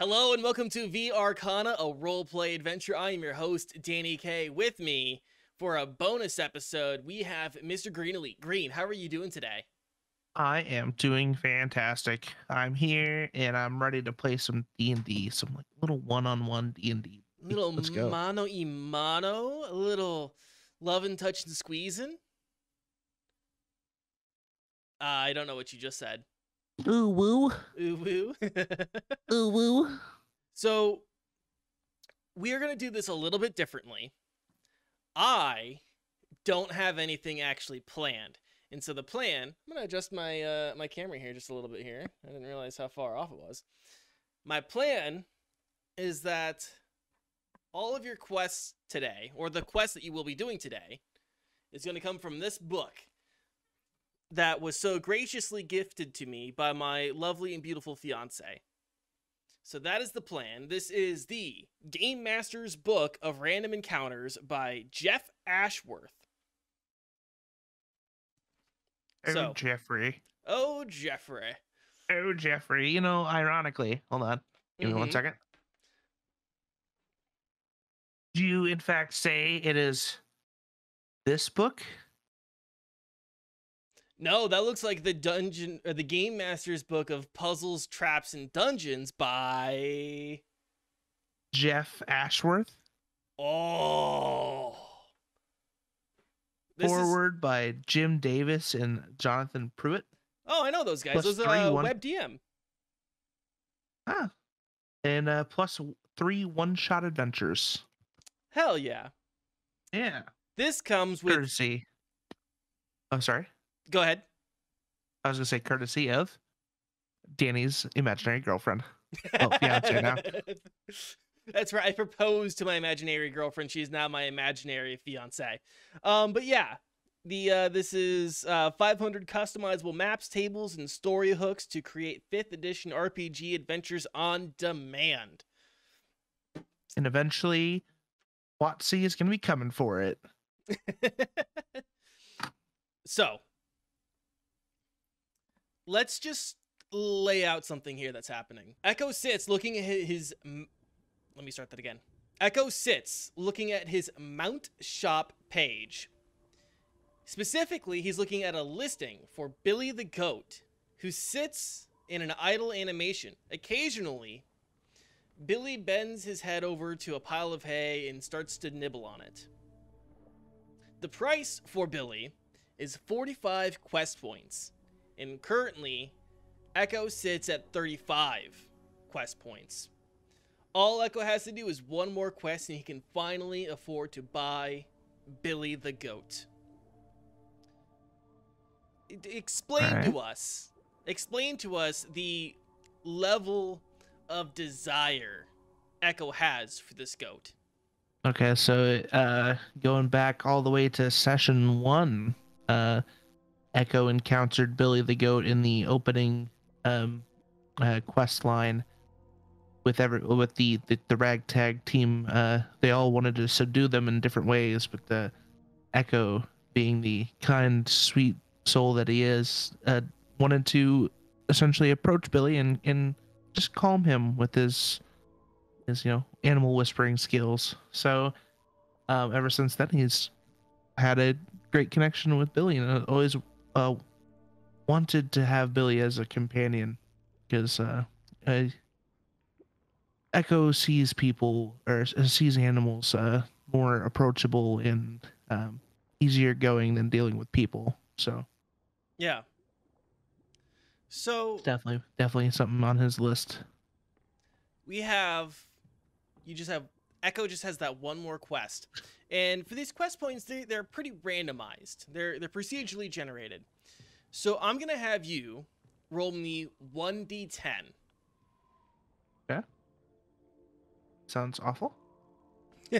Hello and welcome to VRCana, a roleplay adventure. I am your host, Danny K. With me for a bonus episode, we have Mr. Green. Green, how are you doing today? I am doing fantastic. I'm here and I'm ready to play some D&D, some like little one-on-one D&D. Little Let's go. mano, a little loving, touching, squeezing. I don't know what you just said. Ooh woo. Ooh woo. Ooh woo. So, we are going to do this a little bit differently. I don't have anything actually planned. And so the plan, I'm going to adjust my my camera here just a little bit here. I didn't realize how far off it was. My plan is that all of your quests today, or the quest that you will be doing today, is going to come from this book that was so graciously gifted to me by my lovely and beautiful fiance. So that is the plan. This is the Game Master's Book of Random Encounters by Jeff Ashworth. Oh, Jeffrey. Oh, Jeffrey. Oh, Jeffrey. You know, ironically, hold on. Give me 1 second. Do you, in fact, say it is this book? No, that looks like the Game Master's Book of Puzzles, Traps, and Dungeons by Jeff Ashworth. Oh. Forward by Jim Davis and Jonathan Pruitt. Oh, I know those guys. Plus those are Web DM. Ah. And plus 3 one-shot adventures. Hell yeah. Yeah. This comes with courtesy. Oh, sorry. Go ahead. I was gonna say courtesy of Danny's imaginary girlfriend. Oh, fiance now. That's right. I proposed to my imaginary girlfriend. She's now my imaginary fiance. But yeah, this is 500 customizable maps, tables, and story hooks to create 5th edition RPG adventures on demand. And eventually, WotC is gonna be coming for it. So, let's just lay out something here that's happening. Echo sits looking at his... Let me start that again. Echo sits looking at his Mount Shop page. Specifically, he's looking at a listing for Billy the Goat, who sits in an idle animation. Occasionally, Billy bends his head over to a pile of hay and starts to nibble on it. The price for Billy is 45 quest points, and currently, Echo sits at 35 quest points. All Echo has to do is one more quest and he can finally afford to buy Billy the Goat. Explain to us the level of desire Echo has for this goat. Okay, so going back all the way to session 1, Echo encountered Billy the Goat in the opening quest line with the ragtag team. They all wanted to subdue them in different ways, but the Echo, being the kind, sweet soul that he is, wanted to essentially approach Billy and just calm him with his animal whispering skills. So ever since then, he's had a great connection with Billy, and always wanted to have Billy as a companion, because Echo sees people, or sees animals, more approachable and easier going than dealing with people. So yeah. So definitely something on his list. Echo just has that one more quest. And for these quest points, they're pretty randomized. They're procedurally generated. So I'm going to have you roll me 1d10. Okay. Sounds awful.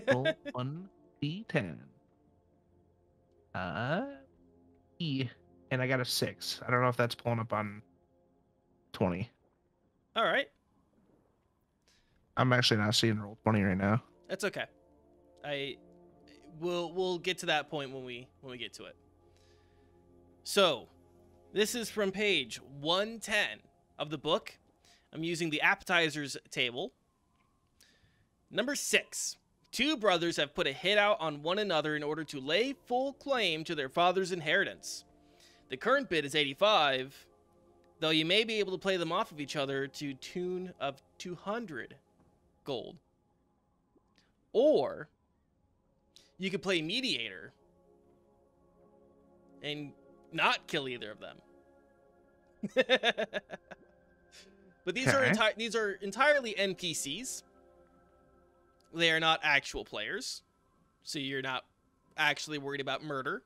Roll 1d10. And I got a 6. I don't know if that's pulling up on 20. All right. I'm actually not seeing roll 20 right now. That's okay. We'll get to that point when we get to it. So, this is from page 110 of the book. I'm using the appetizers table. Number 6. 2 brothers have put a hit out on one another in order to lay full claim to their father's inheritance. The current bid is 85, though you may be able to play them off of each other to tune of 200 gold. Or you could play mediator and not kill either of them. But these are entirely NPCs. They are not actual players, so you're not actually worried about murder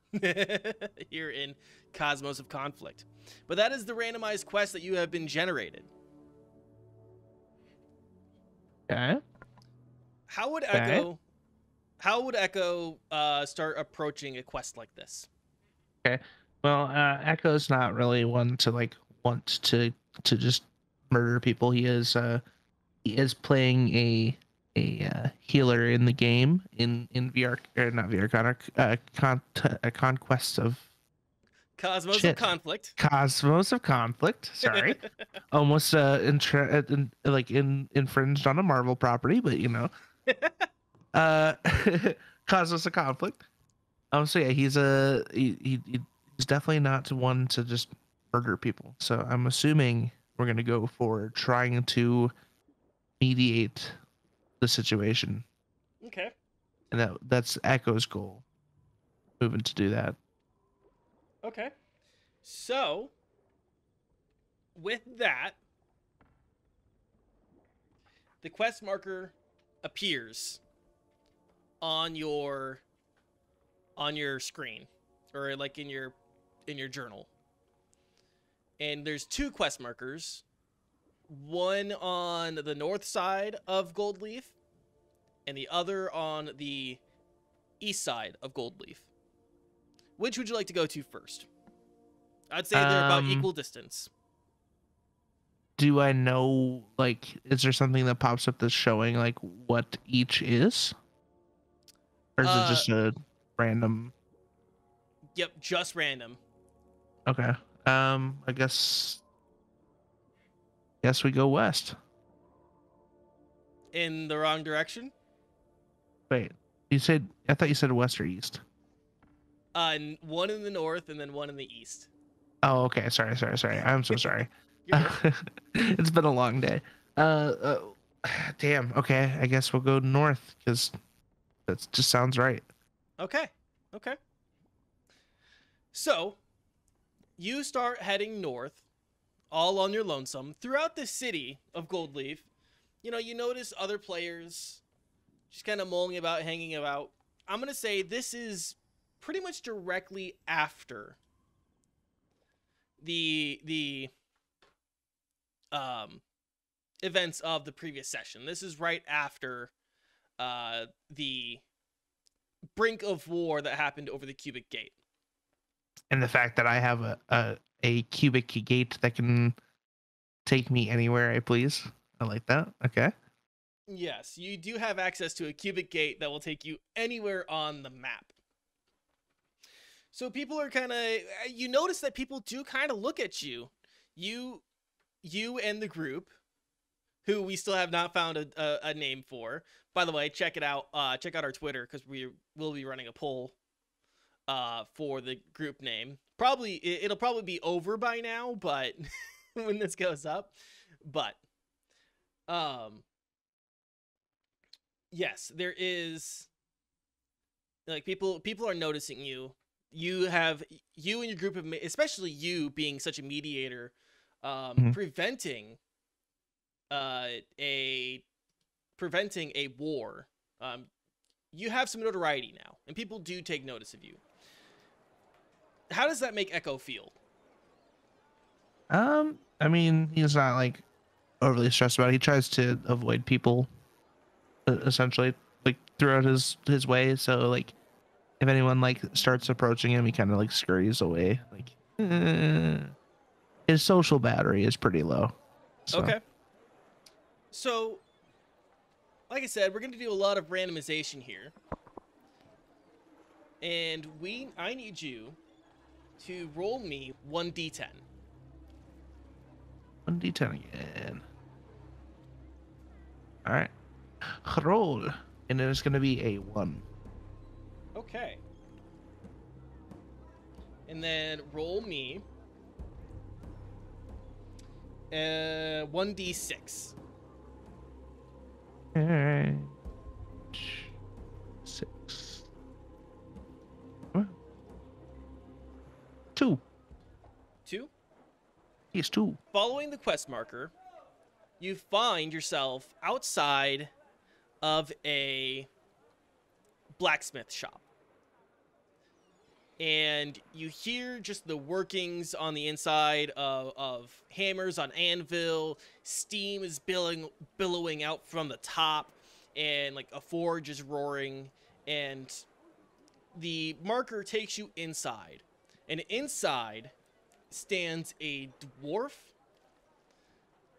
here in Cosmos of Conflict. But that is the randomized quest that you have been generated. Okay. How would Echo start approaching a quest like this? Okay. Well, Echo's not really one to like want to just murder people. He is playing a healer in the game in VR, or not VRCana, Conquest of Cosmos of Conflict. Cosmos of Conflict. Sorry, almost infringed on a Marvel property, but you know, Cosmos of Conflict. So yeah, he's definitely not one to just murder people. So I'm assuming we're gonna go for trying to mediate the situation. Okay. And that's Echo's goal. Moving to do that. Okay. So, with that, the quest marker appears on your screen, or like in your journal. And there's 2 quest markers. One on the north side of Goldleaf, and the other on the east side of Goldleaf. Which would you like to go to first? I'd say they're about equal distance. Do I know, like, is there something that pops up that's showing, like, what each is? Or is it just a random? Yep, just random. Okay. I guess we go west. In the wrong direction? Wait, I thought you said west or east. One in the north and then one in the east. Oh, okay. Sorry. I'm so sorry. It's been a long day. Damn. Okay, I guess we'll go north because that just sounds right. Okay. So, you start heading north, all on your lonesome, throughout the city of Goldleaf. You know, you notice other players just kind of mulling about, hanging about. I'm going to say this is pretty much directly after the events of the previous session. This is right after the brink of war that happened over the cubic gate. And the fact that I have a cubic gate that can take me anywhere I please. I like that. Okay. Yes, you do have access to a cubic gate that will take you anywhere on the map. So people are kind of, you notice that people do kind of look at you. You and the group, who we still have not found a name for. By the way, check it out. Check out our Twitter, because we will be running a poll for the group name. It'll probably be over by now, but when this goes up. But yes, there is, like, people are noticing you. You and your group have, especially you being such a mediator, preventing a war. You have some notoriety now, and people do take notice of you. How does that make Echo feel? I mean, he's not like overly stressed about it. He tries to avoid people, essentially, like throughout his way. So like, if anyone like starts approaching him, he kind of like scurries away. Like, his social battery is pretty low. So. Okay. So, like I said, we're going to do a lot of randomization here. And I need you to roll me 1d10. 1d10 again. All right. Roll. And it is going to be a 1. Okay. And then roll me 1d6. All right. 6. 2. 2. He's 2. Following the quest marker, you find yourself outside of a blacksmith shop. And you hear just the workings on the inside of hammers on anvil. Steam is billowing out from the top, and like a forge is roaring. And the marker takes you inside, and inside stands a dwarf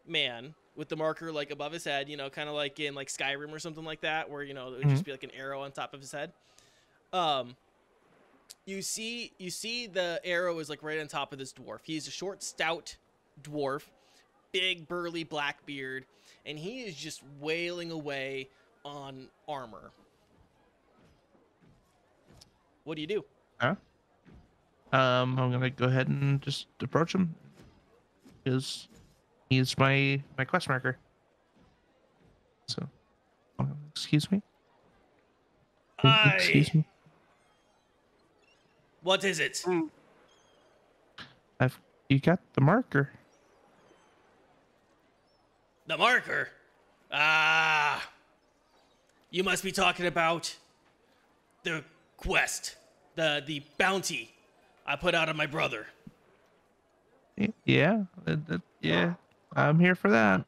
man with the marker like above his head, you know, kind of like in like Skyrim or something like that, where, you know, it would just be like an arrow on top of his head. You see the arrow is like right on top of this dwarf. He's a short, stout dwarf, big, burly black beard, and he is just wailing away on armor. What do you do? Huh? I'm gonna go ahead and just approach him, because he's my quest marker. So, excuse me. Excuse me. What is it? You got the marker. The marker? Ah. You must be talking about the quest, the bounty I put out on my brother. Yeah, yeah, I'm here for that.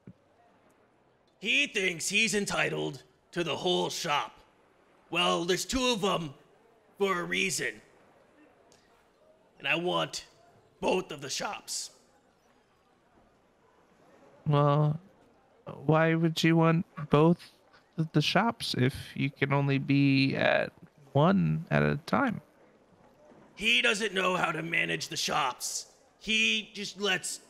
He thinks he's entitled to the whole shop. Well, there's 2 of them for a reason. And I want both of the shops. Well, why would you want both of the shops if you can only be at one at a time? He doesn't know how to manage the shops. He just lets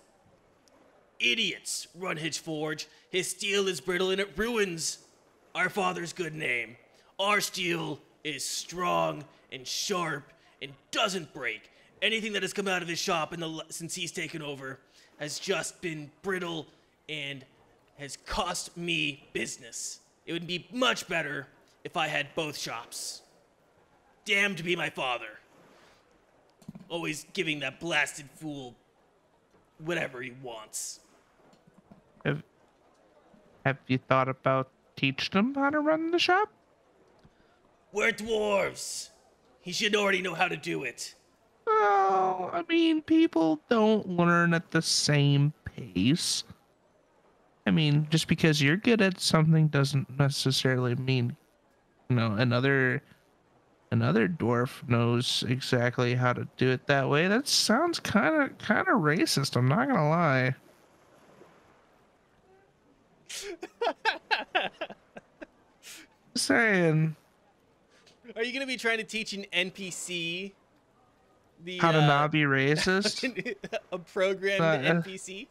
idiots run his forge. His steel is brittle and it ruins our father's good name. Our steel is strong and sharp and doesn't break. Anything that has come out of his shop since he's taken over has just been brittle and has cost me business. It would be much better if I had both shops. Damned be my father. Always giving that blasted fool whatever he wants. Have you thought about teaching him how to run the shop? We're dwarves. He should already know how to do it. Well, I mean, people don't learn at the same pace. I mean, just because you're good at something doesn't necessarily mean, you know, another dwarf knows exactly how to do it that way. That sounds kind of racist. I'm not gonna lie. Saying. Are you gonna be trying to teach an NPC How to not be racist? a programmed NPC?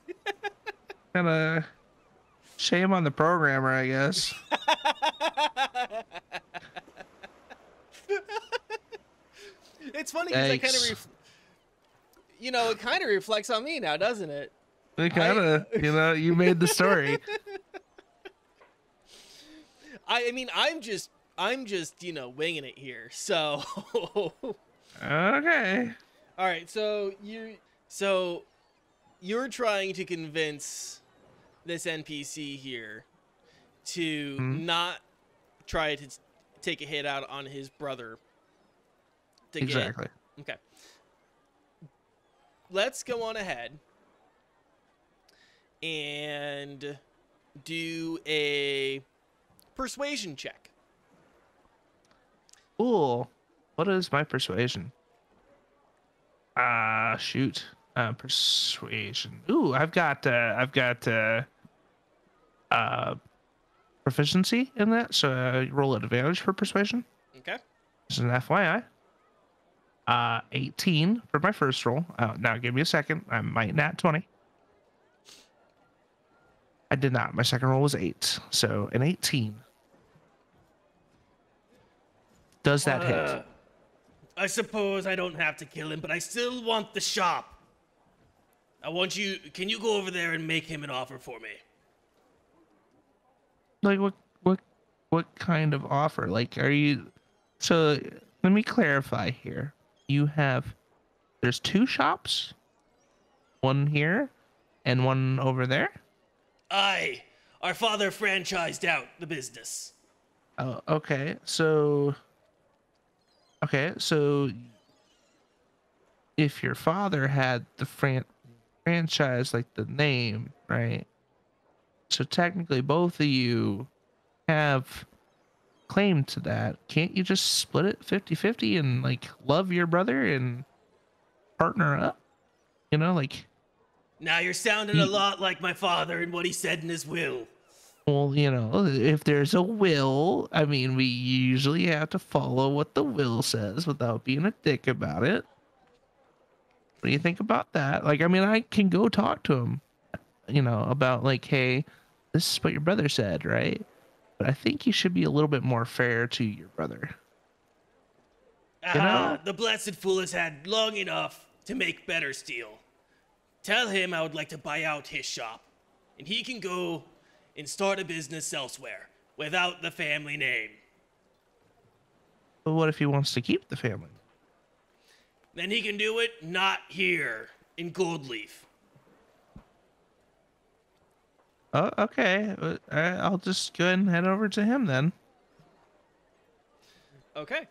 Kinda shame on the programmer, I guess. It's funny because I kind of, it kind of reflects on me now, doesn't it? It kind of, you made the story. I mean, I'm just, winging it here. So. Okay. All right. So you're trying to convince this NPC here to not try to take a hit out on his brother. Exactly. Okay. Let's go on ahead and do a persuasion check. Cool. What is my persuasion? Shoot. Persuasion. Ooh, I've got proficiency in that, so I roll at advantage for persuasion. Okay. This is an FYI. 18 for my first roll. Now give me a second. I might nat 20. I did not. My second roll was 8. So an 18. Does that hit? I suppose I don't have to kill him, but I still want the shop. I want you. Can you go over there and make him an offer for me? Like what kind of offer? Like, are you? So let me clarify here. There's 2 shops, one here and one over there. Aye, our father franchised out the business. Oh, okay. So if your father had the franchise, like the name, right? So technically both of you have claim to that. Can't you just split it 50-50 and like love your brother and partner up? You know, like, Now you're sounding a lot like my father and what he said in his will. well, you know, if there's a will, I mean, we usually have to follow what the will says without being a dick about it. What do you think about that? Like, I mean, I can go talk to him, you know, about like, hey, this is what your brother said, right? But I think you should be a little bit more fair to your brother. You know? The blessed fool has had long enough to make better steel. Tell him I would like to buy out his shop, and he can go and start a business elsewhere without the family name. But what if he wants to keep the family? Then he can do it not here in Goldleaf. Oh, okay. I'll just go ahead and head over to him then. Okay.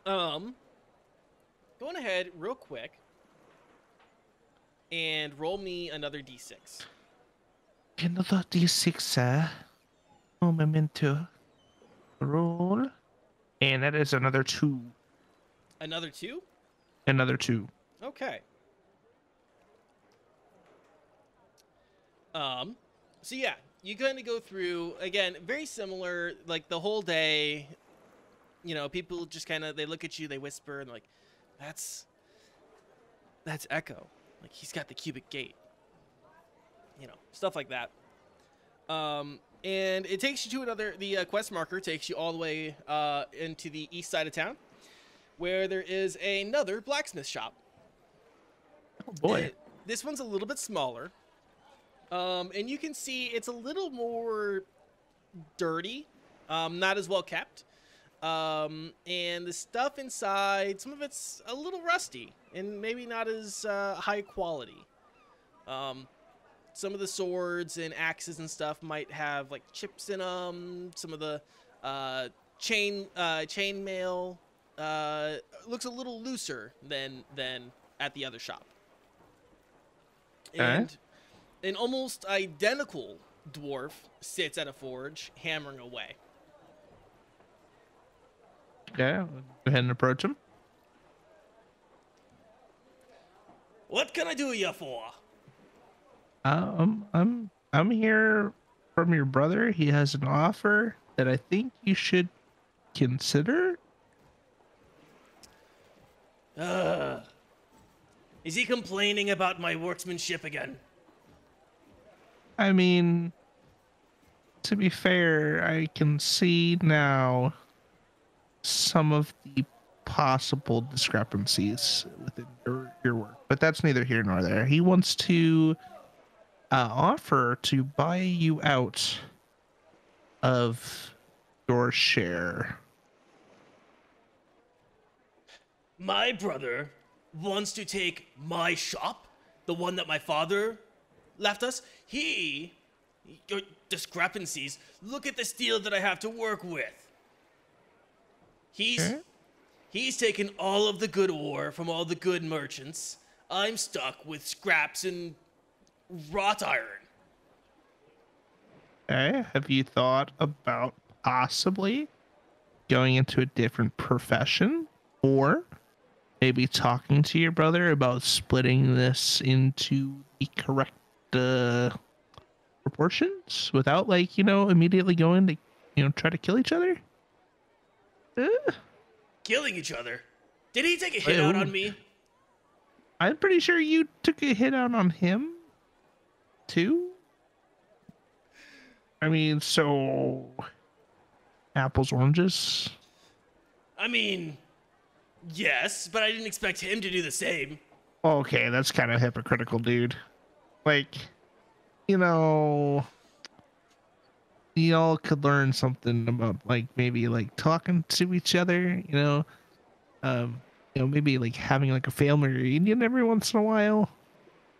Going ahead real quick and roll me another d6. Another d6, sir. Oh, memento. Roll. And that is another 2. Another 2? Another 2. Okay. So yeah, you kind of go through, again, very similar, like the whole day, you know, people just kind of, they look at you, they whisper, and like, that's Echo. Like, he's got the cubic gate. You know, stuff like that. And it takes you to the quest marker takes you all the way into the east side of town, where there is another blacksmith shop. Oh, boy. This one's a little bit smaller. And you can see it's a little more dirty, not as well kept. And the stuff inside, some of it's a little rusty and maybe not as high quality. Some of the swords and axes and stuff might have like chips in them. Some of the chain mail looks a little looser than at the other shop. And an almost identical dwarf sits at a forge, hammering away. Okay, go ahead and approach him. What can I do you for? I'm here from your brother. He has an offer that I think you should consider. Is he complaining about my workmanship again? I mean, to be fair, I can see now some of the possible discrepancies within your work, but that's neither here nor there. He wants to offer to buy you out of your share. My brother wants to take my shop, the one that my father left us. Your discrepancies. Look at the steel that I have to work with. He's taken all of the good ore from all the good merchants. I'm stuck with scraps and wrought iron. Okay, have you thought about possibly going into a different profession, or maybe talking to your brother about splitting this into the correct proportions without, like, you know, immediately going to, you know, try to kill each other? Killing each other? Did he take a hit out on me? I'm pretty sure you took a hit out on him too. I mean, so apples, oranges. I mean, yes, but I didn't expect him to do the same. Okay, that's kind of hypocritical, dude. Like, you know, y'all could learn something about like maybe like talking to each other, um, maybe like having like a family reunion every once in a while.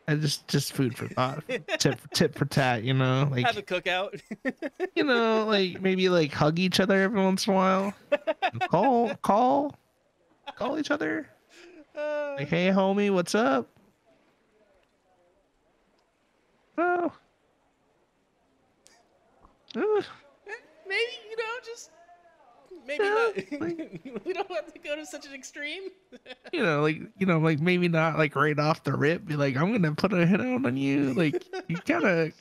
And just food for thought, tip for tat, Have a like cookout. like maybe like hug each other every once in a while. Call each other. uh, Like, hey homie, what's up? Oh, uh, maybe, just maybe yeah, not. like We don't have to go to such an extreme. like maybe not like right off the rip, be like, I'm gonna put a hit out on you. Like you kind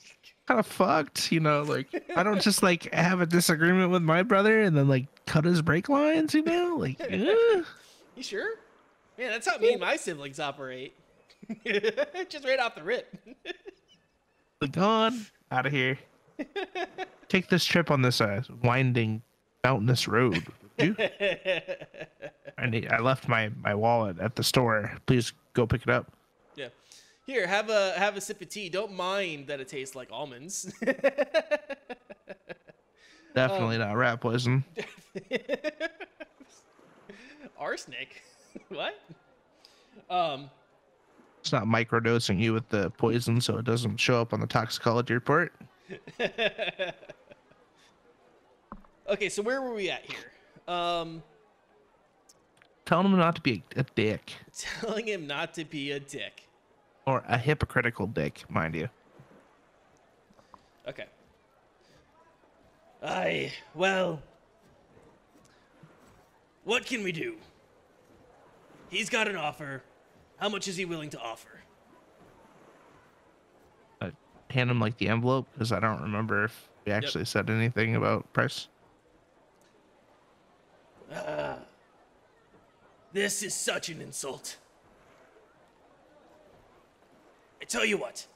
of fucked, like I don't just like have a disagreement with my brother and then like cut his brake lines, like You sure? Man, that's how me and my siblings operate. Just right off the rip. like gone out of here. Take this trip on this winding mountainous road, would you? I left my wallet at the store. Please go pick it up. Yeah. Here, have a sip of tea. Don't mind that it tastes like almonds. Definitely not rat poison. Arsenic. What? Um. It's not microdosing you with the poison so it doesn't show up on the toxicology report. Okay, so where were we at here? Telling him not to be a dick. Telling him not to be a dick. Or a hypocritical dick, mind you. Okay. Well, what can we do? He's got an offer. How much is he willing to offer? Hand him like the envelope because I don't remember if we actually said anything about price. This is such an insult. I tell you what.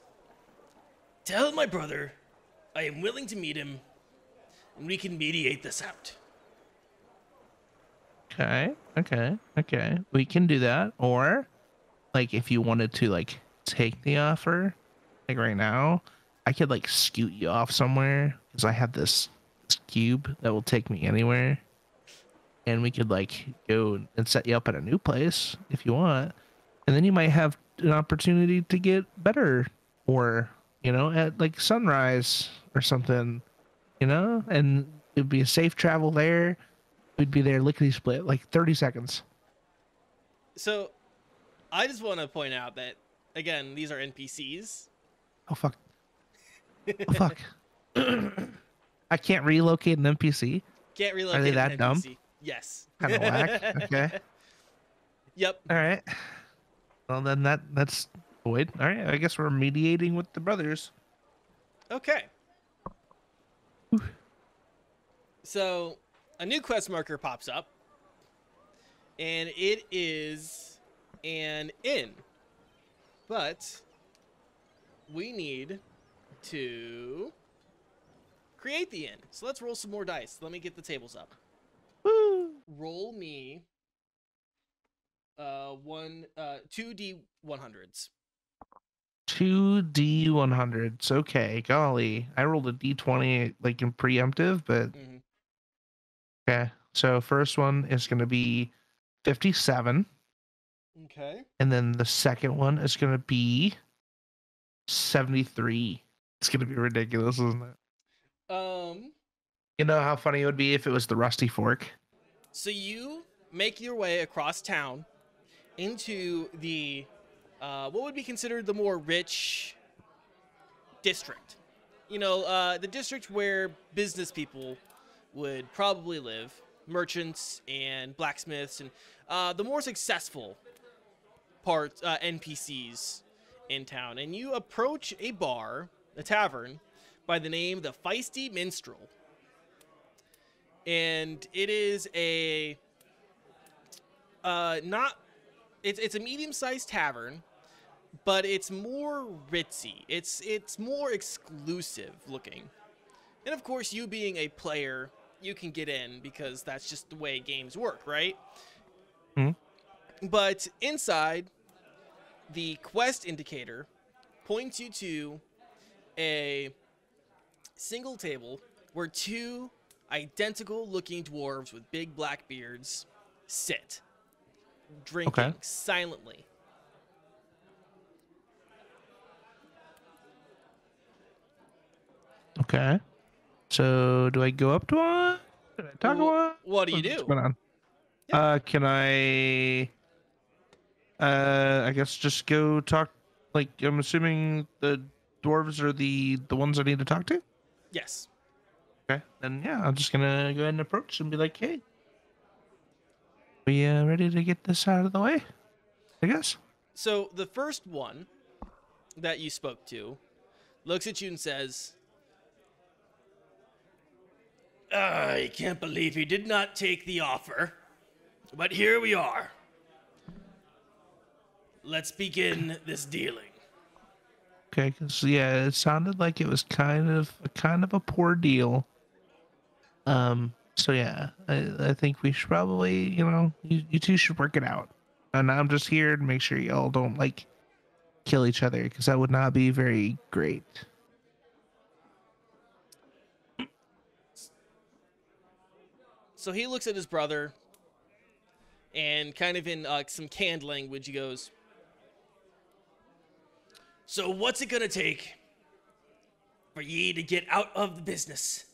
Tell my brother I am willing to meet him and we can mediate this out. Okay. We can do that. Or, like, if you wanted to, like, take the offer, like right now, I could, like, scoot you off somewhere because I have this cube that will take me anywhere. And we could, like, go and set you up at a new place if you want. And then you might have an opportunity to get better or, at, like, sunrise or something, and it'd be a safe travel there. We'd be there lickety split, like 30 seconds. So, I just want to point out that, again, these are NPCs. Oh, fuck. Oh, fuck. I can't relocate an NPC? Can't relocate Are they an that NPC. dumb? Yes. Kind of whack. Okay. Yep. All right. Well, then that's void. All right. I guess we're mediating with the brothers. Okay. So, a new quest marker pops up, and it is an inn. But we need to create the inn. So let's roll some more dice. Let me get the tables up. Woo. Roll me 2D100s. 2D100s. Okay. Golly. I rolled a D20 like in preemptive, but okay. So first one is going to be 57. Okay. And then the second one is going to be 73. It's going to be ridiculous, isn't it? You know how funny it would be if it was the Rusty Fork? So you make your way across town into the, what would be considered the more rich district. The district where business people would probably live, merchants and blacksmiths, and the more successful NPCs in town. And you approach a bar, a tavern, by the name The Feisty Minstrel. And it is a it's a medium-sized tavern, but it's more ritzy. It's more exclusive looking. And of course, you being a player, you can get in because that's just the way games work, right? Hmm. But inside, the quest indicator points you to a single table where two identical looking dwarves with big black beards sit, Okay. drinking silently. Okay. So do I go up to one? Can I talk to one? What do you What's do? going on? Yeah. Can I I guess just go talk, like, I'm assuming the dwarves are the ones I need to talk to? Yes. Okay. Then yeah, I'm just gonna go ahead and approach and be like, hey, we ready to get this out of the way? I guess. So the first one that you spoke to looks at you and says, I can't believe he did not take the offer, but here we are. Let's begin this dealing. Okay, because yeah, it sounded like it was kind of a poor deal. So yeah, I think we should probably, you two should work it out. And I'm just here to make sure y'all don't like kill each other, because that would not be very great. So he looks at his brother and kind of in some canned language, he goes, so what's it gonna take for ye to get out of the business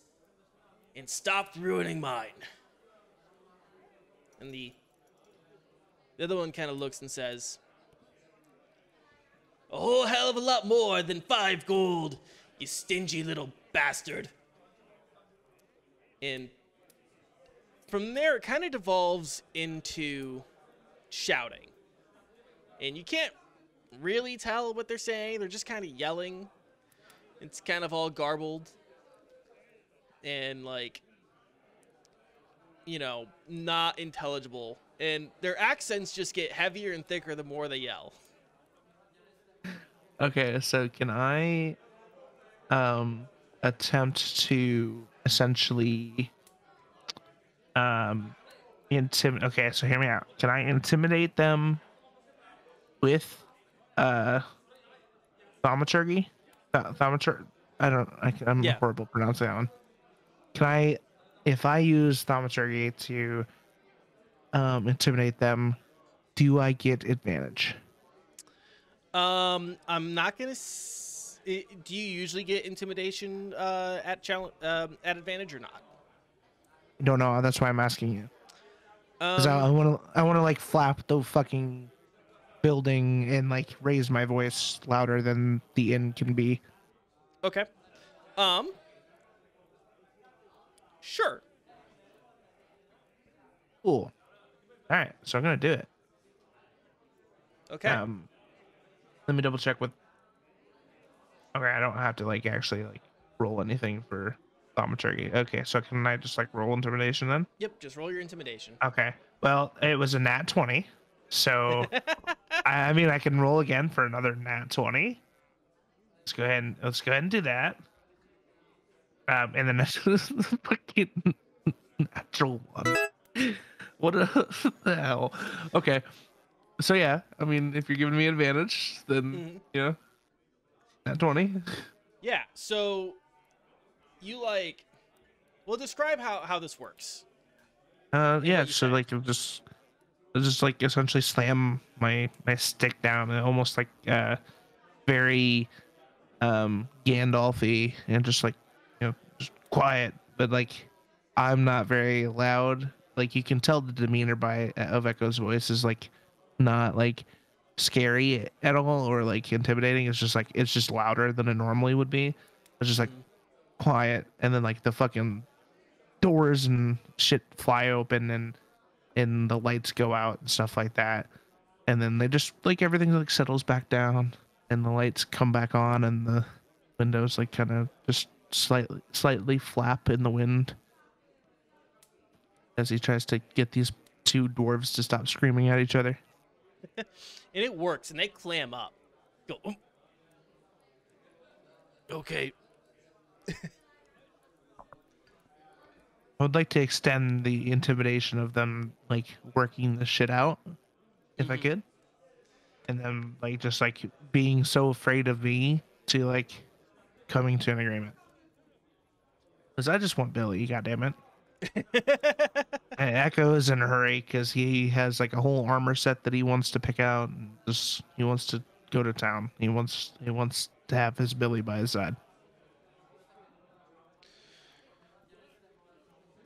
and stop ruining mine? And the other one kind of looks and says, a whole hell of a lot more than 5 gold, you stingy little bastard. And from there, it kind of devolves into shouting. And you can't really tell what they're saying. They're just kind of yelling. It's kind of all garbled. And, like, not intelligible. And their accents just get heavier and thicker the more they yell. Okay, so can I attempt to essentially intimidate? Okay, so hear me out. Can I intimidate them with thaumaturgy? Thaumaturgy. I'm Yeah. horrible pronouncing that one. Can I, if I use thaumaturgy to intimidate them, do I get advantage? I'm not gonna. Do you usually get intimidation at at advantage or not? I don't know. That's why I'm asking you. Because Um. I want to like flap the fucking building and like raise my voice louder than the inn can be. Okay. Um. Sure. Cool. All right, so I'm gonna do it. Okay. Let me double check with. Okay, I don't have to like actually like roll anything for thaumaturgy. Okay, so can I just like roll intimidation then? Yep. Just roll your intimidation. Okay. Well, it was a nat 20, so I mean I can roll again for another nat 20. Let's go ahead and do that. And then that's fucking natural one. What the hell? Okay. So yeah, I mean, if you're giving me advantage, then Mm-hmm. nat 20. Yeah. So you well, describe how this works. And Yeah. what you So say. like, I'll just like essentially slam my stick down, and almost like very Gandalfy, and just like, just quiet, but like I'm not very loud. Like you can tell the demeanor of Echo's voice is like not like scary at all or like intimidating. It's just louder than it normally would be. It's just like Mm. quiet, and then like the fucking doors and shit fly open, and the lights go out and stuff like that, and then they just like everything like settles back down, and the lights come back on, and the windows like kind of just slightly flap in the wind as he tries to get these two dwarves to stop screaming at each other. And it works, and they clam up. Go. Okay. I would like to extend the intimidation of them like working the shit out, if I could, and then like just like being so afraid of me to like coming to an agreement. Because I just want Billy, goddammit. And Echo is in a hurry because he has like a whole armor set that he wants to pick out. And just he wants to go to town. He wants to have his Billy by his side.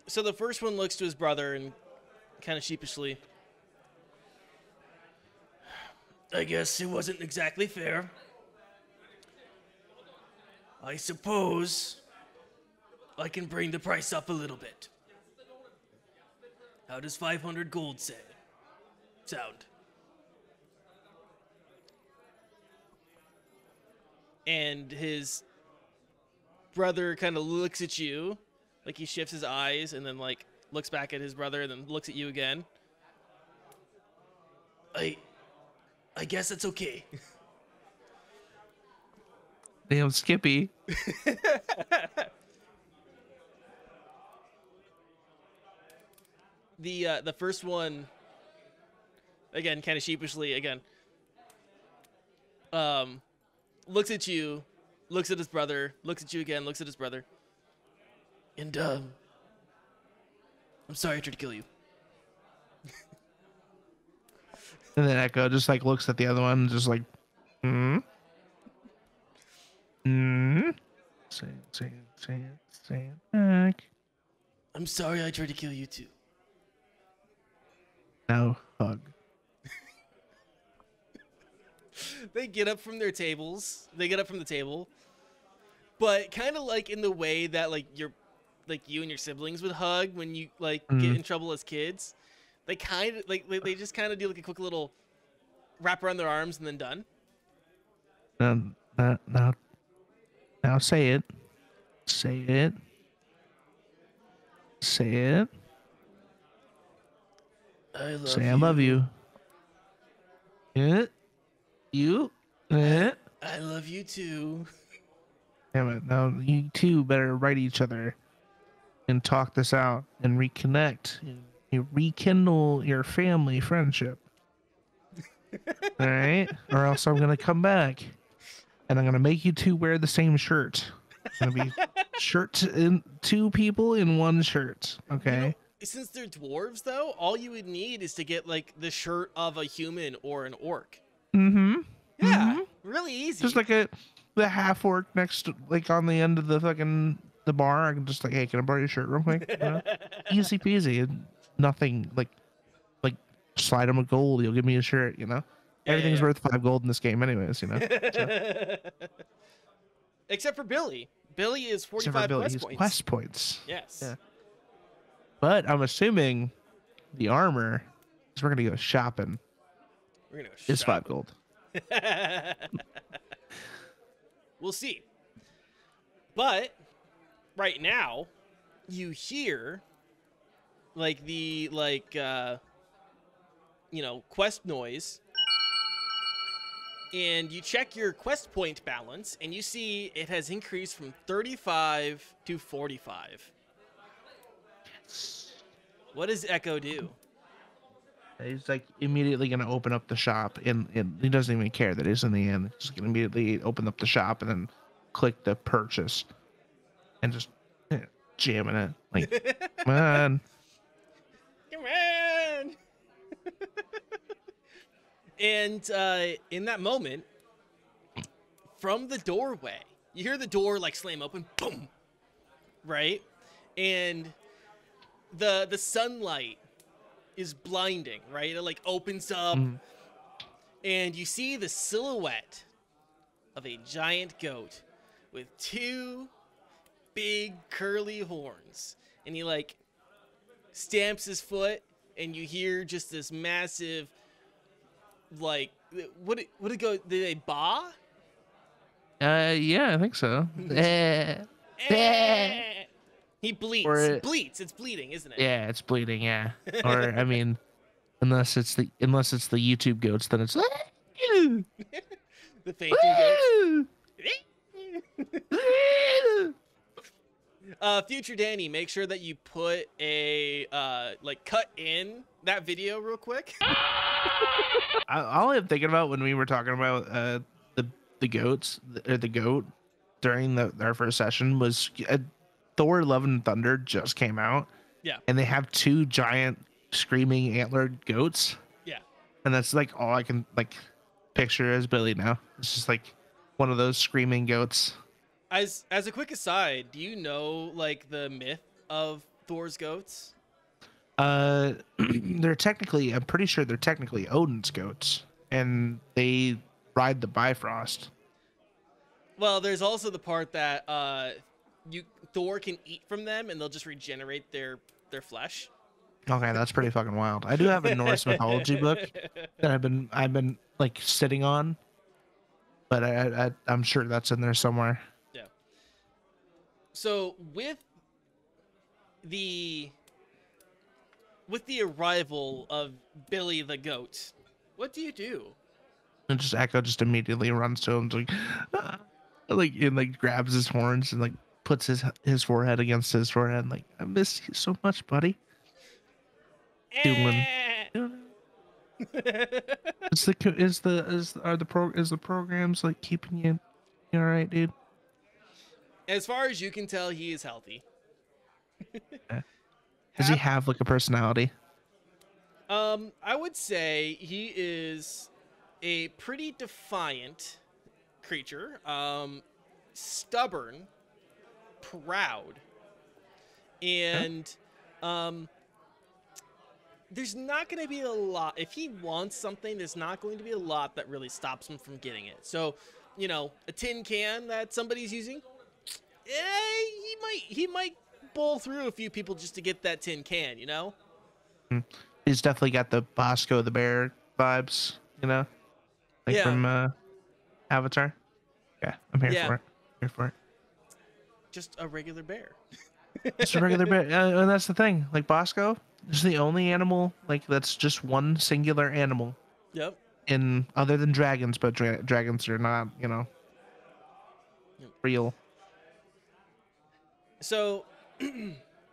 So the first one looks to his brother and kind of sheepishly, I guess it wasn't exactly fair. I suppose I can bring the price up a little bit. How does 500 gold sound? And his brother kind of looks at you, like he shifts his eyes and then like looks back at his brother and then looks at you again. I guess it's okay. Damn, Skippy. The first one, again, kind of sheepishly, again, looks at you, looks at his brother, looks at you again, looks at his brother, and I'm sorry I tried to kill you. And then Echo just like looks at the other one, just like, say it back. I'm sorry I tried to kill you too. Now hug. They get up from their tables. They get up from the table, but kind of like in the way that like you and your siblings would hug when you like get in trouble as kids. They kind of like they just kind of do like a quick little wrap around their arms and then done. Now say it. Say it. Say it. I love Say you. I love you. Yeah. You. Yeah. I love you too. Damn it. Now you two better write each other and talk this out and reconnect. You rekindle your family friendship. All right? Or else I'm going to come back and I'm going to make you two wear the same shirt. It's going to be two people in one shirt. Okay? You know, since they're dwarves, though, all you would need is to get like the shirt of a human or an orc. Yeah, really easy. Just like the half orc next to, like on the end of the fucking the bar. I can just like, hey, can I borrow your shirt real quick? You know? Easy peasy. Nothing like slide him a gold. He'll give me a shirt. You know, everything's worth 5 gold in this game, anyways. You know. So. Except for Billy. Billy is 45 quest points. Quest points. Yes. Yeah. But I'm assuming the armor is we're gonna go shopping. We're gonna go shopping. Is 5 gold. We'll see. But right now, you hear like the quest noise, and you check your quest point balance, and you see it has increased from 35 to 45. What does Echo do? He's like immediately gonna open up the shop, and he doesn't even care that he's in the end. He's gonna immediately open up the shop and then click the purchase, and just jamming it like, come on. And in that moment, from the doorway, you hear the door like slam open, boom, right? And the sunlight is blinding, right? It like opens up, and you see the silhouette of a giant goat with 2 big curly horns, and he like stamps his foot, and you hear just this massive, like, what it go? Did they baa? Yeah, I think so. He bleeds. Bleeds. It's bleeding, isn't it? Yeah, it's bleeding. Yeah. Or I mean, unless it's the YouTube goats, then it's the fainting goats. Future Danny, make sure that you put a like cut in that video real quick. All I'm thinking about when we were talking about the goats or the goat during our first session was Thor: Love and Thunder just came out. Yeah. And they have two giant screaming antlered goats. Yeah. And that's like all I can like picture as Billy now. It's just like one of those screaming goats. As a quick aside, do you know like the myth of Thor's goats? They're technically, I'm pretty sure they're technically Odin's goats, and they ride the Bifrost. Well, there's also the part that Thor can eat from them and they'll just regenerate their flesh. Okay, that's pretty fucking wild. I do have a Norse mythology book that I've been like sitting on, but I'm sure that's in there somewhere. Yeah. So with the arrival of Billy the goat, what do you do? And just Echo just immediately runs to him, like, ah, like and like grabs his horns and like puts his forehead against his forehead, like, I miss you so much, buddy. Doing. Is the programs like keeping you all right, dude? As far as you can tell, he is healthy. Does he have like a personality? I would say he is a pretty defiant creature. Stubborn, proud, and there's not going to be a lot. If he wants something, there's not going to be a lot that really stops him from getting it. So, you know, a tin can that somebody's using, he might bowl through a few people just to get that tin can, you know? He's definitely got the Bosco the Bear vibes, you know? Like from Avatar. Yeah, I'm here for it. Here for it. Just a regular bear. Just a regular bear. And that's the thing. Like Bosco is the only animal like that's just one singular animal. Yep. In other than dragons, but dragons are not, you know, real. So,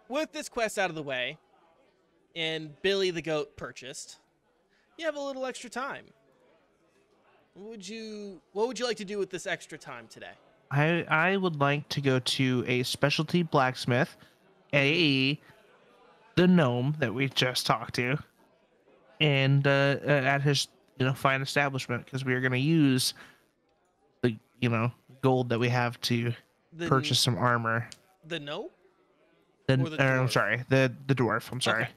with this quest out of the way, and Billy the goat purchased, you have a little extra time. What would you like to do with this extra time today? I would like to go to a specialty blacksmith, the gnome that we just talked to, and at his fine establishment, because we are going to use the gold that we have to purchase some armor. The gnome? I'm sorry, the dwarf. I'm sorry. Okay.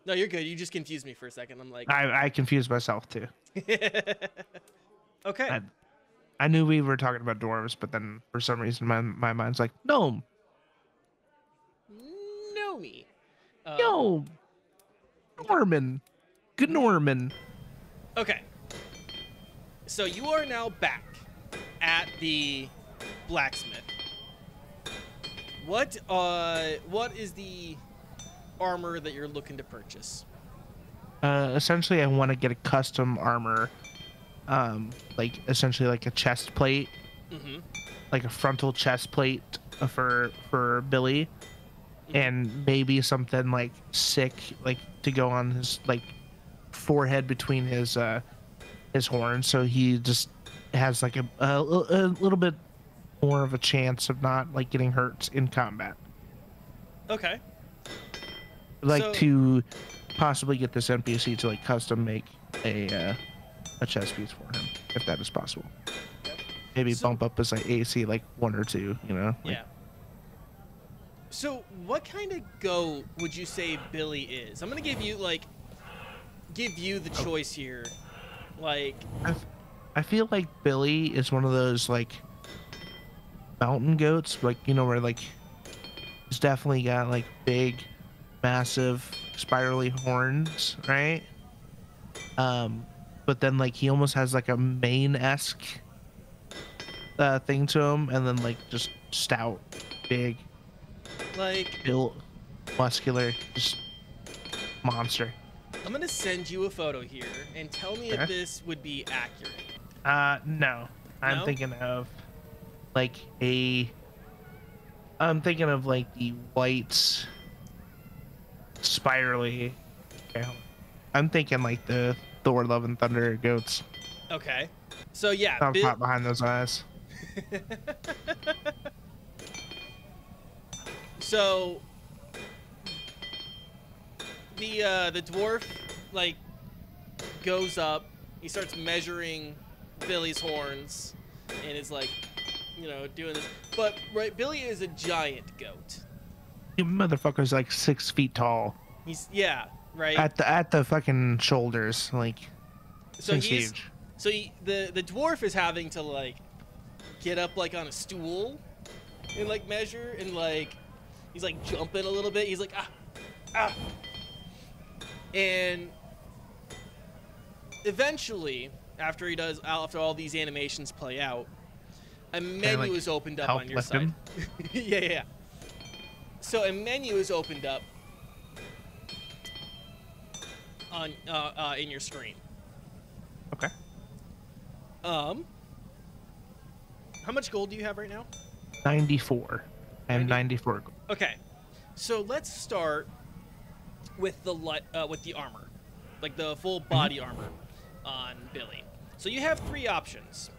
No, you're good. You just confused me for a second. I'm like, I confused myself too. Okay. I knew we were talking about dwarves, but then for some reason my mind's like gnome. Gnomey. Gnome. Norman. Good Norman. Okay. So you are now back at the blacksmith. What is the armor that you're looking to purchase? Essentially, I want to get a custom armor, like essentially like a chest plate, like a frontal chest plate for Billy, and maybe something like sick, like to go on his like forehead between his horns, so he just has like a little bit more of a chance of not like getting hurt in combat. Okay. To possibly get this NPC to like custom make a chest piece for him, if that is possible. Maybe bump up his like AC like 1 or 2, Like, yeah. So what kind of goat would you say Billy is? I'm gonna give you the choice here. Like, I feel like Billy is one of those like mountain goats, like where like he's definitely got like big, massive, spirally horns, right? But then like he almost has like a mane-esque thing to him, and then like just stout, big, like built, muscular, just monster. I'm gonna send you a photo here and tell me if this would be accurate. No. I'm thinking of like a I'm thinking of like the white spirally. Okay, hold on. I'm thinking like the Thor Love and Thunder goats. Okay. So yeah, I'm caught behind those eyes. So the dwarf like goes up. He starts measuring Billy's horns, and is like, doing this. But right, Billy is a giant goat. You motherfucker's like 6 feet tall. Yeah, right. At the fucking shoulders, like. So Thing's he's huge. so the dwarf is having to like get up like on a stool and like measure, and like he's like jumping a little bit. He's like ah, and eventually after all these animations play out, a menu is opened up on your side. Yeah. So a menu is opened up on in your screen. Okay. How much gold do you have right now? 94. I have 94 gold. Okay, so let's start with the armor, like the full body armor on Billy. So you have 3 options.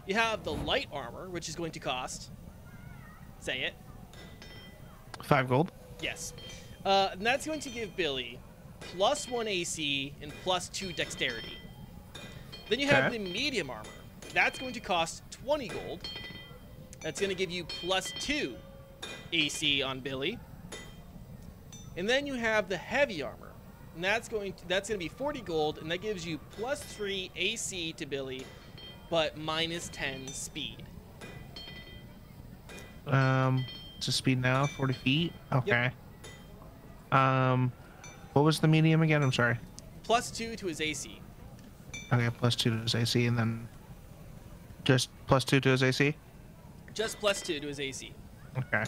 You have the light armor, which is going to cost, say it. 5 gold. Yes. And that's going to give Billy +1 AC and +2 dexterity. Then you have the medium armor. That's going to cost 20 gold. That's going to give you +2 AC on Billy. And then you have the heavy armor. And that's going to be 40 gold, and that gives you +3 AC to Billy, but -10 speed. To speed now, 40 feet. Okay. Yep. What was the medium again? I'm sorry. +2 to his AC. Okay, +2 to his AC, and then just +2 to his AC? Just +2 to his AC. Okay.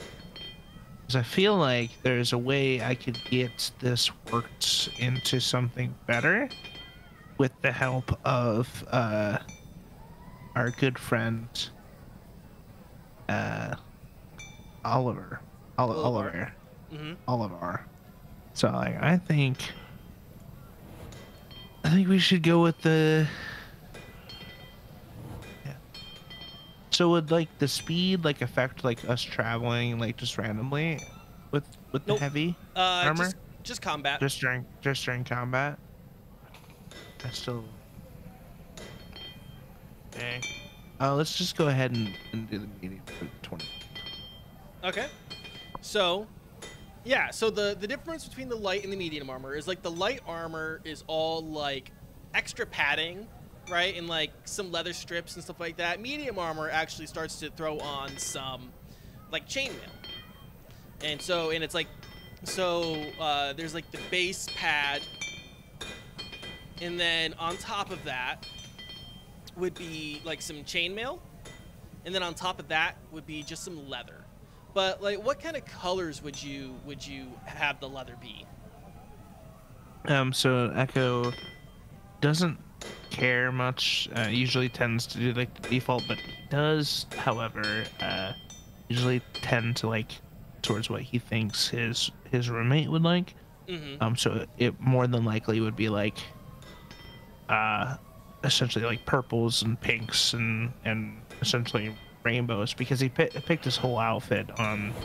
Because I feel like there's a way I could get this worked into something better with the help of our good friend Oliver. Oliver. Mm-hmm. Oliver. So like, I think we should go with the. Yeah. So would like the speed like affect like us traveling like just randomly with the heavy armor? Just combat. Just during combat. I still. Okay. Let's just go ahead and do the medium for 20. Okay. So, yeah. So the difference between the light and the medium armor is like the light armor is all like extra padding, right, and like some leather strips and stuff like that. Medium armor actually starts to throw on some like chainmail, and it's like there's like the base pad, and then on top of that would be like some chainmail, and then on top of that would be just some leather. But like, what kind of colors would you have the leather be? So Echo doesn't care much. Usually tends to do like the default, but he does, however, usually tend to like towards what he thinks his roommate would like. Mm-hmm. So it more than likely would be like, essentially like purples and pinks and essentially rainbows, because he picked his whole outfit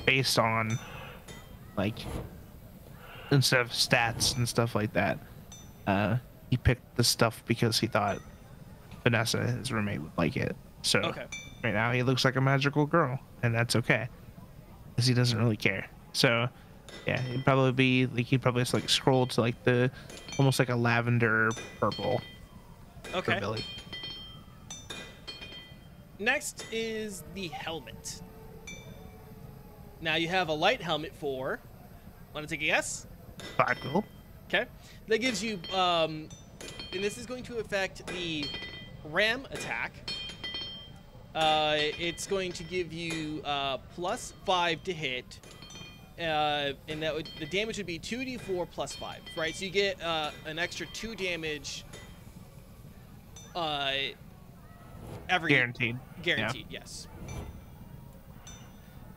based on like, instead of stats and stuff like that, he picked the stuff because he thought Vanessa, his roommate, would like it. So right now he looks like a magical girl, and that's okay because he doesn't really care. So yeah, he'd probably just like scroll to like the almost like a lavender purple for Billy. Next is the helmet. Now you have a light helmet for, want to take a guess? 5 gold. Okay. That gives you, and this is going to affect the ram attack. It's going to give you +5 to hit, and the damage would be 2d4 +5, right? So you get an extra 2 damage. Every Guaranteed. Guaranteed, yeah. Yes.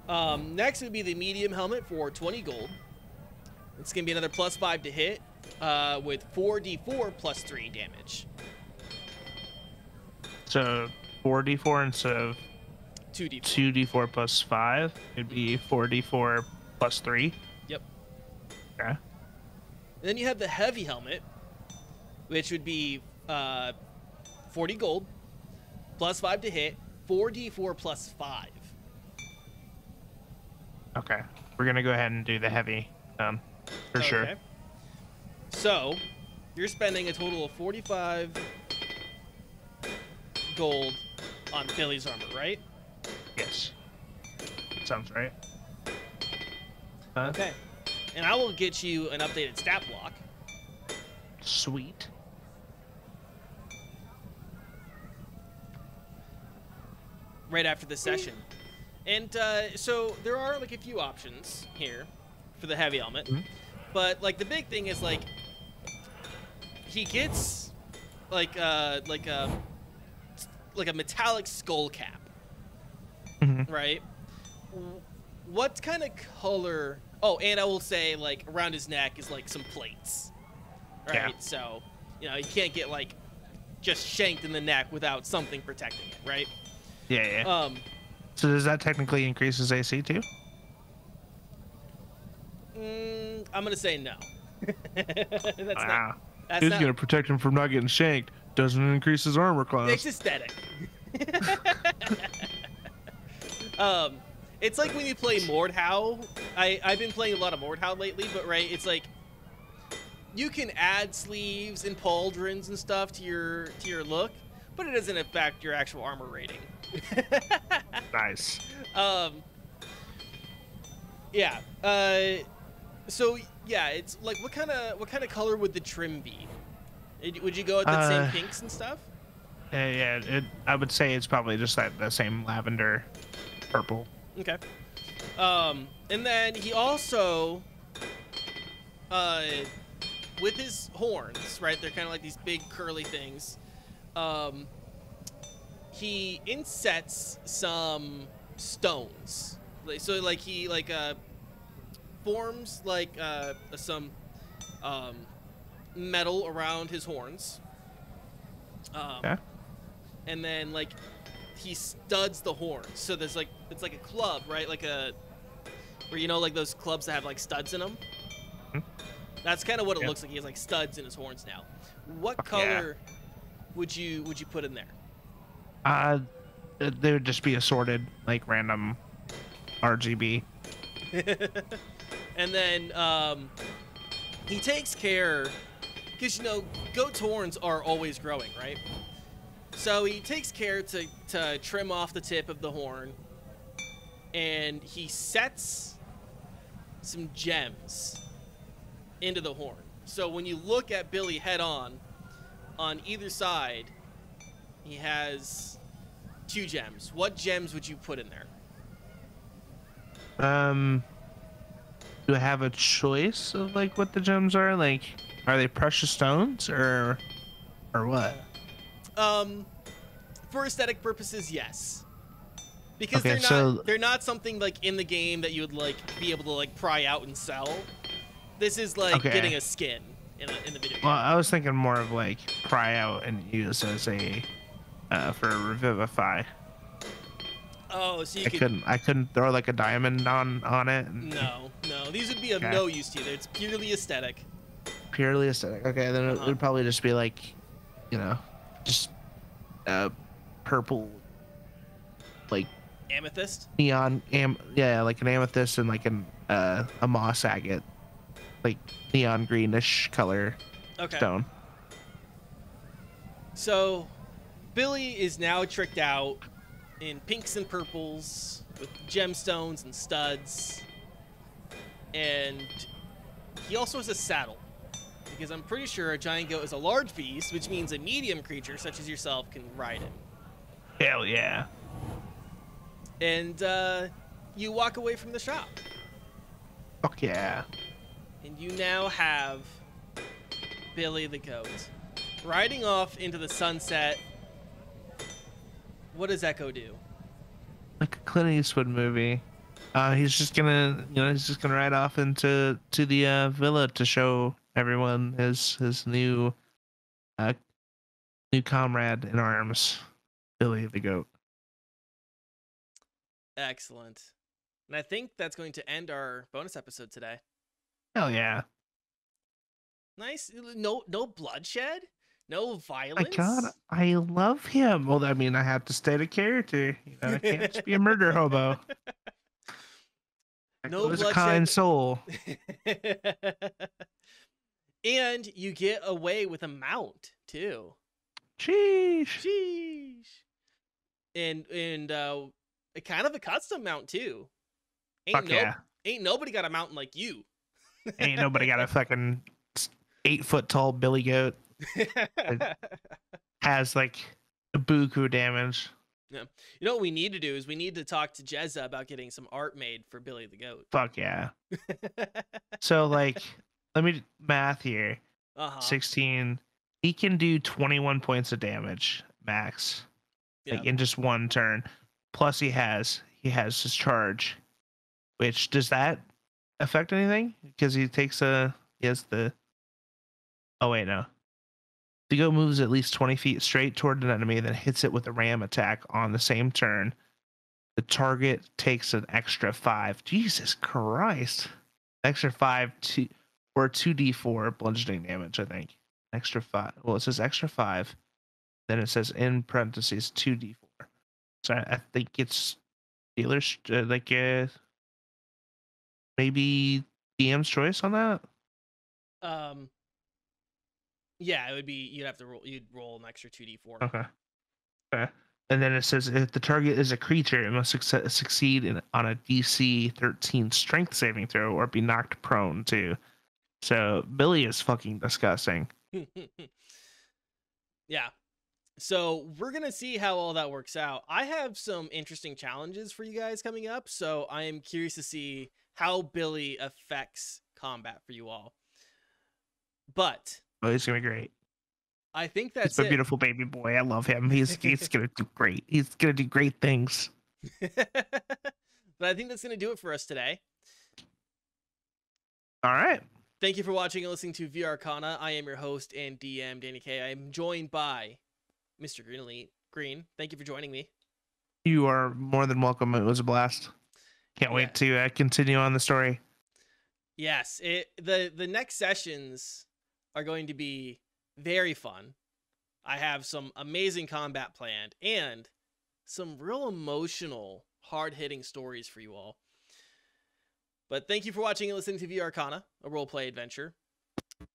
Next would be the medium helmet for 20 gold. It's going to be another +5 to hit with 4d4 +3 damage. So 4d4 instead of 2d4. 2d4 plus 5. It'd be 4d4 plus 3. Yep. Okay. And then you have the heavy helmet, which would be 40 gold, +5 to hit, 4d4 +5. Okay. We're going to go ahead and do the heavy for sure. So, you're spending a total of 45 gold on Billy's armor, right? Yes. Sounds right. Okay. And I will get you an updated stat block. Sweet. Right after the session. And so there are like a few options here for the heavy helmet. Mm-hmm. But like the big thing is like he gets like a metallic skull cap. Mm-hmm. Right? What kind of color? Oh, and I will say like around his neck is like some plates. Right? Yeah. So, you know, you can't get like just shanked in the neck without something protecting it, right? Yeah. So does that technically increase his AC too? I'm gonna say no. That's Wow. That's He's not, gonna protect him from not getting shanked. Doesn't increase his armor class. It's aesthetic. It's like when you play Mordhau. I've been playing a lot of Mordhau lately, but right, it's like you can add sleeves and pauldrons and stuff to your look, but it doesn't affect your actual armor rating. Nice. Yeah. So yeah, it's like what kind of color would the trim be? Would you go with the same pinks and stuff? Yeah. I would say it's probably just the same lavender, purple. Okay. And then he also, with his horns, right? They're kind of like these big curly things. He insets some stones. So like he forms like some metal around his horns. Yeah. And then like he studs the horns. So there's like it's like a club, right? Like where you know like those clubs that have like studs in them. Hmm. That's kind of what it looks like. He has like studs in his horns now. What color would you put in there? They would just be assorted like random RGB. And then he takes care, because you know goat's horns are always growing, right? So he takes care to trim off the tip of the horn, and he sets some gems into the horn. So when you look at Billy head on either side, he has 2 gems. What gems would you put in there? Do I have a choice of like what the gems are? Like, are they precious stones or what? For aesthetic purposes, yes. Because they're not something like in the game that you would like be able to like pry out and sell. This is like getting a skin in the video game. Well, I was thinking more of like pry out and use as a for revivify. Oh, so I couldn't throw like a diamond on it. No, these would be of no use to you. It's purely aesthetic. Purely aesthetic. Okay, then it would probably just be like, you know, just purple, like amethyst. Neon, like an amethyst and like a moss agate, like neon greenish color stone. So, Billy is now tricked out in pinks and purples with gemstones and studs, and he also has a saddle, because I'm pretty sure a giant goat is a large beast, which means a medium creature such as yourself can ride it. Hell yeah. And you walk away from the shop. Fuck yeah. And you now have Billy the goat riding off into the sunset. What does Echo do? Like a Clint Eastwood movie. He's just gonna, he's just gonna ride off to the villa to show everyone his uh new comrade in arms, Billy the goat. Excellent. And I think that's going to end our bonus episode today. Hell yeah! Nice. No bloodshed. No My violence. God, I love him. Well, I mean, I have to stay the character. I can't just be a murder hobo. No Echo's bloodshed. a kind soul. And you get away with a mount too. Sheesh. Sheesh. And kind of a custom mount too. Ain't nobody got a mountain like you. Ain't nobody got a fucking 8-foot tall billy goat. Has like a buku damage. Yeah. You know what we need to do is we need to talk to Jezza about getting some art made for Billy the Goat. Fuck yeah. So like, let me math here. 16. He can do 21 points of damage max, like in just one turn. Plus he has his charge. Which, does that affect anything? Because he has the. Oh wait, no. The goat moves at least 20 feet straight toward an enemy, then hits it with a ram attack on the same turn. The target takes an extra 5. Jesus Christ. Extra 5 or 2d4 bludgeoning damage, I think. Extra 5. Well, it says extra 5. Then it says in parentheses 2d4. So I think it's dealer's maybe DM's choice on that. Yeah, it would be, you'd roll an extra 2d4. Okay. And then it says if the target is a creature, it must succeed on a DC 13 strength saving throw or be knocked prone too. So Billy is fucking disgusting. Yeah. So we're going to see how all that works out. I have some interesting challenges for you guys coming up, so I am curious to see how Billy affects combat for you all. But oh, he's gonna be great. I think that's he's a beautiful baby boy. I love him. He's gonna do great. He's gonna do great things. But I think that's gonna do it for us today. All right. Thank you for watching and listening to VRCana. I am your host and DM, Danny K. I am joined by Mr. Green Elite. Green, thank you for joining me. You are more than welcome. It was a blast. Can't wait to continue on the story. Yes, the next sessions are going to be very fun. I have some amazing combat planned and some real emotional, hard-hitting stories for you all. But thank you for watching and listening to VRCana, a roleplay adventure.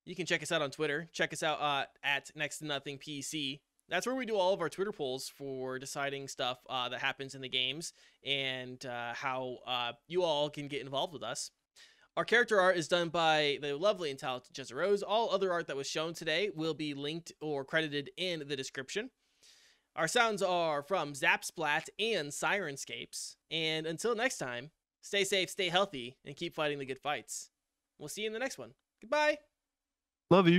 You can check us out on Twitter. Check us out at Next to Nothing PC. That's where we do all of our Twitter polls for deciding stuff that happens in the games and how you all can get involved with us. Our character art is done by the lovely and talented Jezza Rose. All other art that was shown today will be linked or credited in the description. Our sounds are from Zapsplat and SyrinScapes. And until next time, stay safe, stay healthy, and keep fighting the good fights. We'll see you in the next one. Goodbye. Love you.